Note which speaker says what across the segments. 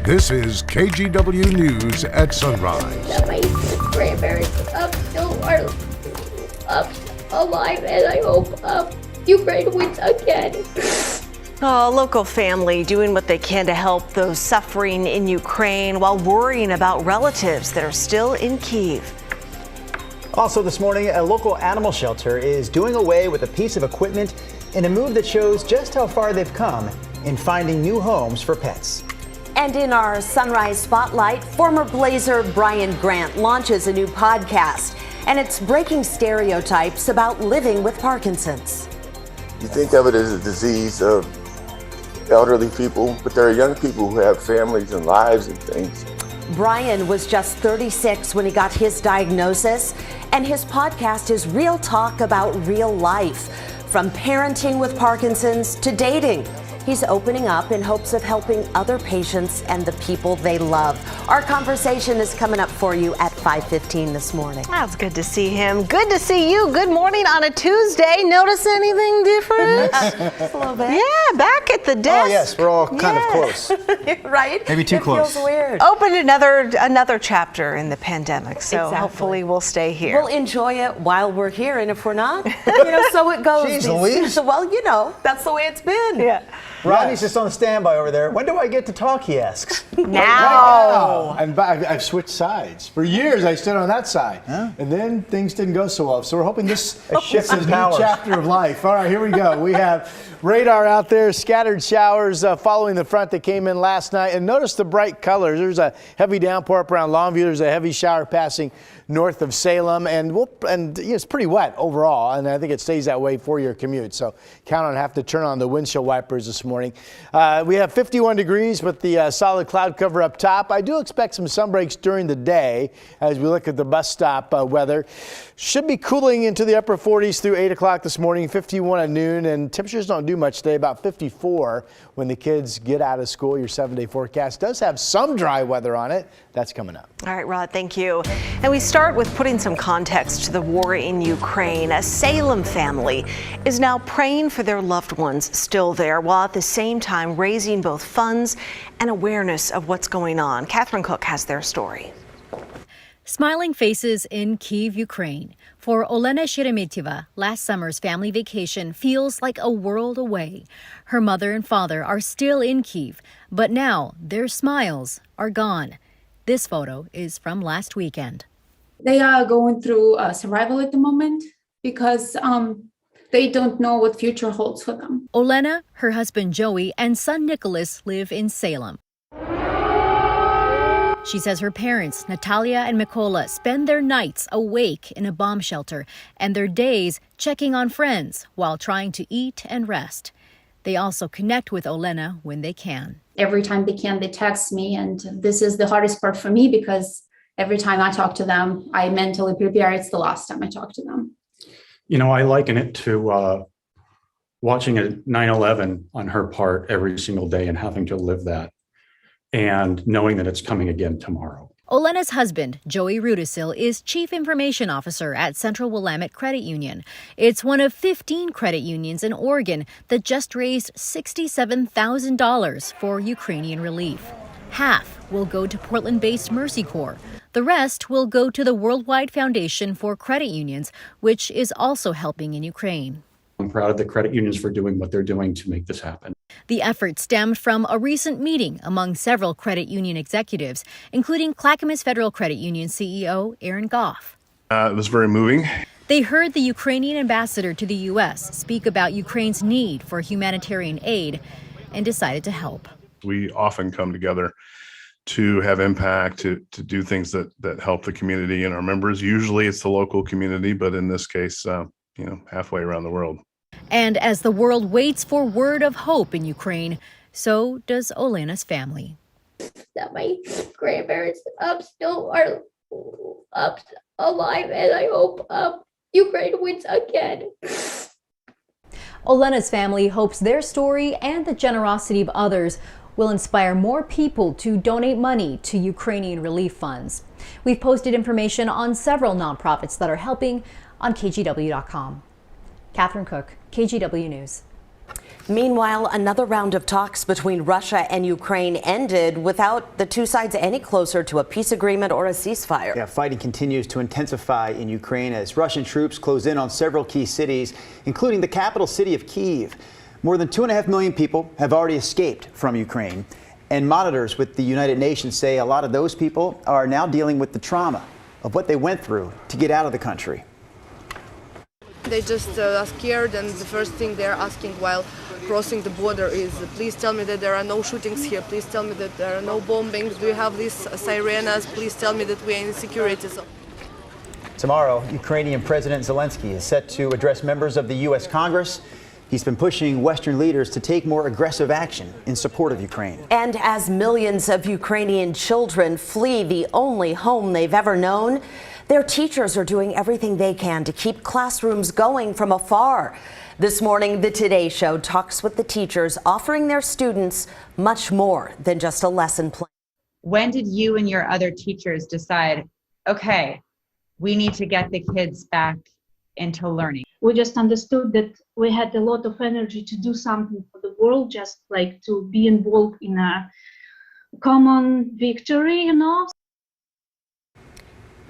Speaker 1: This is KGW News at Sunrise.
Speaker 2: That my grandparents still are alive, and I hope Ukraine wins again.
Speaker 3: A local family doing what they can to help those suffering in Ukraine while worrying about relatives that are still in Kyiv.
Speaker 4: Also this morning, a local animal shelter is doing away with a piece of equipment in a move that shows just how far they've come in finding new homes for pets.
Speaker 5: And in our Sunrise Spotlight, former Blazer Brian Grant launches a new podcast, and it's breaking stereotypes about living with Parkinson's.
Speaker 6: You think of it as a disease of elderly people, but there are young people who have families and lives and things.
Speaker 5: Brian was just 36 when he got his diagnosis, and his podcast is real talk about real life, from parenting with Parkinson's to dating. He's opening up in hopes of helping other patients and the people they love. Our conversation is coming up for you at 5:15 this morning.
Speaker 3: That's good to see him. Good to see you. Good morning on a Tuesday. Notice anything different?
Speaker 5: A little bit.
Speaker 3: Yeah, back at the desk.
Speaker 4: Oh yes, we're all kind of close.
Speaker 5: Right?
Speaker 4: Maybe too close.
Speaker 5: It feels weird.
Speaker 3: Opened another chapter in the pandemic, so
Speaker 5: Exactly.
Speaker 3: hopefully we'll stay here.
Speaker 5: We'll enjoy it while we're here, and if we're not, so it goes.
Speaker 4: Jeez Louise.
Speaker 5: Well, that's the way it's been.
Speaker 3: Yeah.
Speaker 4: Rodney's just on standby over there. When do I get to talk, he asks.
Speaker 3: Now.
Speaker 7: And I've switched sides. For years, I stood on that side.
Speaker 4: Huh?
Speaker 7: And then things didn't go so well. So we're hoping this
Speaker 4: shift
Speaker 7: is a
Speaker 4: in
Speaker 7: new
Speaker 4: powers.
Speaker 7: chapter of life. All right, here we go. We have radar out there, scattered showers following the front that came in last night. And notice the bright colors. There's a heavy downpour up around Longview. There's a heavy shower passing north of Salem. And it's pretty wet overall. And I think it stays that way for your commute. So count on have to turn on the windshield wipers this morning. We have 51 degrees with the solid cloud cover up top. I do expect some sun breaks during the day as we look at the bus stop weather. Should be cooling into the upper 40s through 8 o'clock this morning, 51 at noon, and temperatures don't do much today, about 54 when the kids get out of school. Your 7-day forecast does have some dry weather on it. That's coming up.
Speaker 3: All right, Rod, thank you. And we start with putting some context to the war in Ukraine. A Salem family is now praying for their loved ones still there, while at the same time raising both funds and awareness of what's going on. Catherine Cook has their story.
Speaker 8: Smiling faces in Kyiv, Ukraine. For Olena Sheremeteva, last summer's family vacation feels like a world away. Her mother and father are still in Kyiv, but now their smiles are gone. This photo is from last weekend.
Speaker 9: They are going through survival at the moment because they don't know what future holds for them.
Speaker 8: Olena, her husband Joey, and son Nicholas live in Salem. She says her parents, Natalia and Mikola, spend their nights awake in a bomb shelter and their days checking on friends while trying to eat and rest. They also connect with Olena when they can.
Speaker 9: Every time they can, they text me, and this is the hardest part for me because every time I talk to them, I mentally prepare it's the last time I talk to them.
Speaker 10: I liken it to watching a 9/11 on her part every single day and having to live that and knowing that it's coming again tomorrow.
Speaker 8: Olena's husband, Joey Rudisil, is Chief Information Officer at Central Willamette Credit Union. It's one of 15 credit unions in Oregon that just raised $67,000 for Ukrainian relief. Half will go to Portland-based Mercy Corps. The rest will go to the Worldwide Foundation for Credit Unions, which is also helping in Ukraine.
Speaker 10: I'm proud of the credit unions for doing what they're doing to make this happen.
Speaker 8: The effort stemmed from a recent meeting among several credit union executives, including Clackamas Federal Credit Union CEO Aaron Goff.
Speaker 11: It was very moving.
Speaker 8: They heard the Ukrainian ambassador to the U.S. speak about Ukraine's need for humanitarian aid and decided to help.
Speaker 11: We often come together to have impact, to do things that help the community and our members. Usually it's the local community, but in this case, halfway around the world.
Speaker 8: And as the world waits for word of hope in Ukraine, so does Olena's family.
Speaker 2: That my grandparents still are alive, and I hope Ukraine wins again.
Speaker 12: Olena's family hopes their story and the generosity of others will inspire more people to donate money to Ukrainian relief funds. We've posted information on several nonprofits that are helping on KGW.com. Catherine Cook, KGW News.
Speaker 5: Meanwhile, another round of talks between Russia and Ukraine ended without the two sides any closer to a peace agreement or a ceasefire.
Speaker 4: Yeah, fighting continues to intensify in Ukraine as Russian troops close in on several key cities, including the capital city of Kyiv. More than 2.5 million people have already escaped from Ukraine, and monitors with the United Nations say a lot of those people are now dealing with the trauma of what they went through to get out of the country.
Speaker 13: They just are scared, and the first thing they're asking while crossing the border is, please tell me that there are no shootings here, please tell me that there are no bombings, do you have these sirenas, please tell me that we are in security.
Speaker 4: Tomorrow, Ukrainian President Zelensky is set to address members of the U.S. Congress. He's been pushing Western leaders to take more aggressive action in support of Ukraine.
Speaker 5: And as millions of Ukrainian children flee the only home they've ever known, their teachers are doing everything they can to keep classrooms going from afar. This morning, the Today Show talks with the teachers, offering their students much more than just a lesson plan.
Speaker 14: When did you and your other teachers decide, okay, we need to get the kids back into learning?
Speaker 15: We just understood that we had a lot of energy to do something for the world, just like to be involved in a common victory, you know.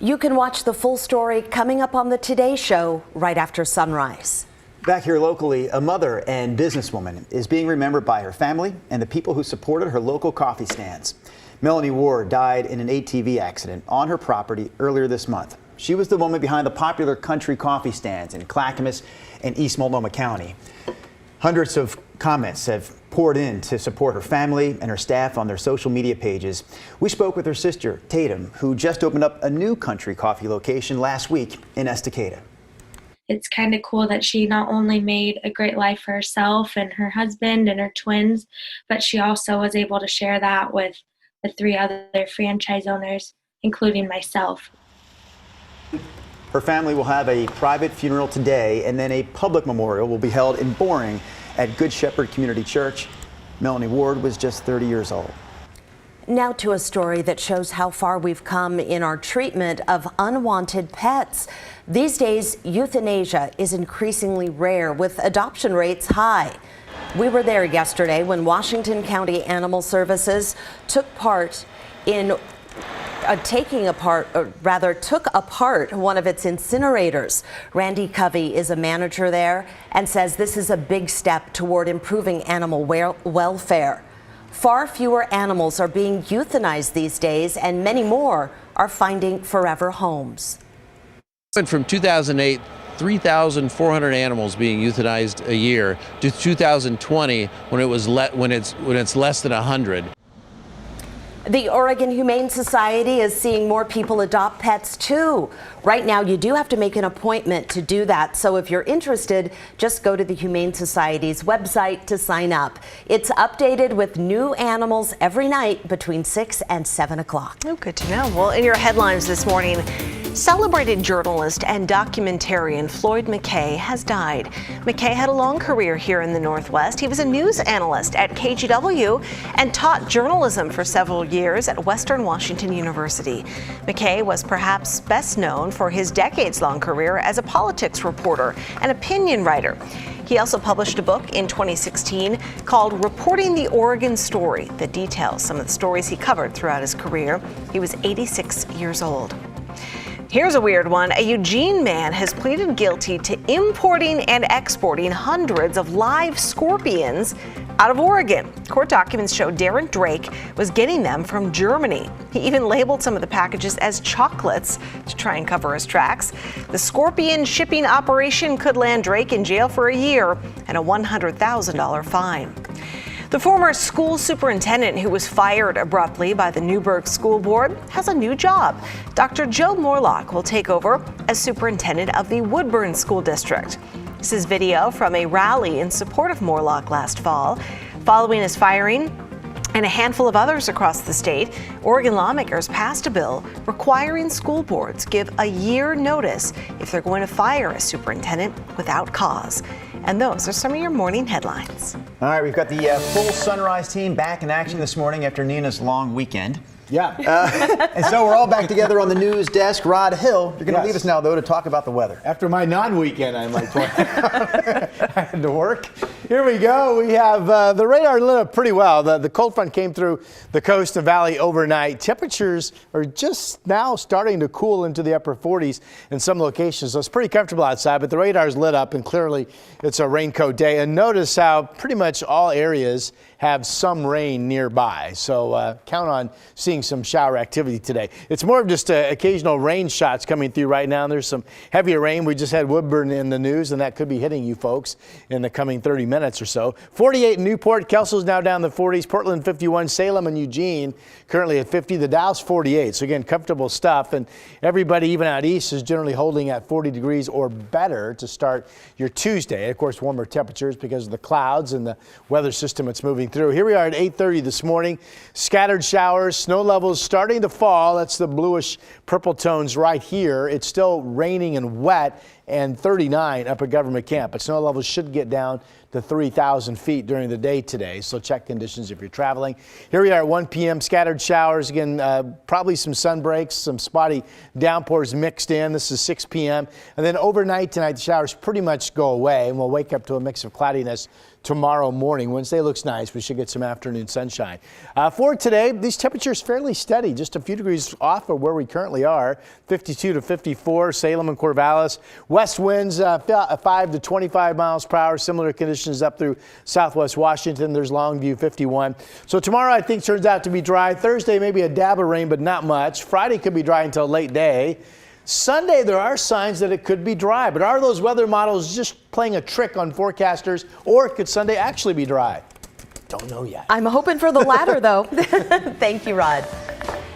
Speaker 5: You can watch the full story coming up on the Today Show right after sunrise.
Speaker 4: Back here locally, a mother and businesswoman is being remembered by her family and the people who supported her local coffee stands. Melanie Ward died in an ATV accident on her property earlier this month. She was the woman behind the popular country coffee stands in Clackamas and East Multnomah County. Hundreds of comments have poured in to support her family and her staff on their social media pages. We spoke with her sister, Tatum, who just opened up a new country coffee location last week in Estacada.
Speaker 16: It's kind of cool that she not only made a great life for herself and her husband and her twins, but she also was able to share that with the 3 other franchise owners, including myself.
Speaker 4: Her family will have a private funeral today, and then a public memorial will be held in Boring at Good Shepherd Community Church. Melanie Ward was just 30 years old.
Speaker 5: Now to a story that shows how far we've come in our treatment of unwanted pets. These days, euthanasia is increasingly rare, with adoption rates high. We were there yesterday when Washington County Animal Services took part in took apart one of its incinerators. Randy Covey is a manager there and says this is a big step toward improving animal welfare. Far fewer animals are being euthanized these days, and many more are finding forever homes.
Speaker 17: Went from 2008, 3,400 animals being euthanized a year, to 2020 when it's less than 100.
Speaker 5: The Oregon Humane Society is seeing more people adopt pets too. Right now, you do have to make an appointment to do that. So if you're interested, just go to the Humane Society's website to sign up. It's updated with new animals every night between 6 and 7 o'clock.
Speaker 3: Oh, good to know. Well, in your headlines this morning, celebrated journalist and documentarian Floyd McKay has died. McKay had a long career here in the Northwest. He was a news analyst at KGW and taught journalism for several years at Western Washington University. McKay was perhaps best known for his decades-long career as a politics reporter and opinion writer. He also published a book in 2016 called Reporting the Oregon Story that details some of the stories he covered throughout his career. He was 86 years old. Here's a weird one. A Eugene man has pleaded guilty to importing and exporting hundreds of live scorpions out of Oregon. Court documents show Darren Drake was getting them from Germany. He even labeled some of the packages as chocolates to try and cover his tracks. The scorpion shipping operation could land Drake in jail for a year and a $100,000 fine. The former school superintendent who was fired abruptly by the Newburgh School Board has a new job. Dr. Joe Morlock will take over as superintendent of the Woodburn School District. This is video from a rally in support of Morlock last fall. Following his firing and a handful of others across the state, Oregon lawmakers passed a bill requiring school boards give a year notice if they're going to fire a superintendent without cause. And those are some of your morning headlines.
Speaker 4: All right, we've got the full Sunrise team back in action this morning after Nina's long weekend.
Speaker 7: Yeah.
Speaker 4: And so we're all back together on the news desk. Rod Hill, you're going to leave us now, though, to talk about the weather.
Speaker 7: After my non-weekend, I might point out. I had to work. Here we go. We have the radar lit up pretty well. The cold front came through the coast and valley overnight. Temperatures are just now starting to cool into the upper 40s in some locations. So it's pretty comfortable outside, but the radar's lit up and clearly it's a raincoat day. And notice how pretty much all areas have some rain nearby. So count on seeing some shower activity today. It's more of just occasional rain shots coming through right now. There's some heavier rain. We just had Woodburn in the news, and that could be hitting you folks in the coming 30 minutes or so. 48 in Newport. Kelso's now down the 40s. Portland 51. Salem and Eugene currently at 50. The Dow's 48. So again, comfortable stuff. And everybody, even out east, is generally holding at 40 degrees or better to start your Tuesday. Of course, warmer temperatures because of the clouds and the weather system it's moving through. Here we are at 8:30 this morning. Scattered showers, snow levels starting to fall. That's the bluish purple tones right here. It's still raining and wet, and 39 up at Government Camp. But snow levels should get down to 3,000 feet during the day today. So check conditions if you're traveling. Here we are at 1 p.m. Scattered showers. Again, probably some sun breaks, some spotty downpours mixed in. This is 6 p.m. And then overnight tonight, the showers pretty much go away, and we'll wake up to a mix of cloudiness tomorrow morning. Wednesday looks nice. We should get some afternoon sunshine. For today, these temperatures fairly steady, just a few degrees off of where we currently are. 52 to 54, Salem and Corvallis. West winds 5 to 25 miles per hour. Similar conditions up through southwest Washington. There's Longview 51. So tomorrow I think turns out to be dry. Thursday maybe a dab of rain, but not much. Friday could be dry until late day. Sunday, there are signs that it could be dry, but are those weather models just playing a trick on forecasters, or could Sunday actually be dry? Don't know yet.
Speaker 5: I'm hoping for the latter, though. Thank you, Rod.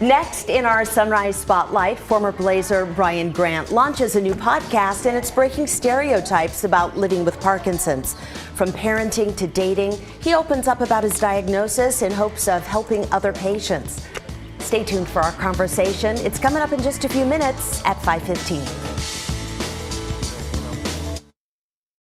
Speaker 5: Next in our Sunrise Spotlight, former Blazer Brian Grant launches a new podcast, and it's breaking stereotypes about living with Parkinson's. From parenting to dating, he opens up about his diagnosis in hopes of helping other patients. Stay tuned for our conversation. It's coming up in just a few minutes at 5:15.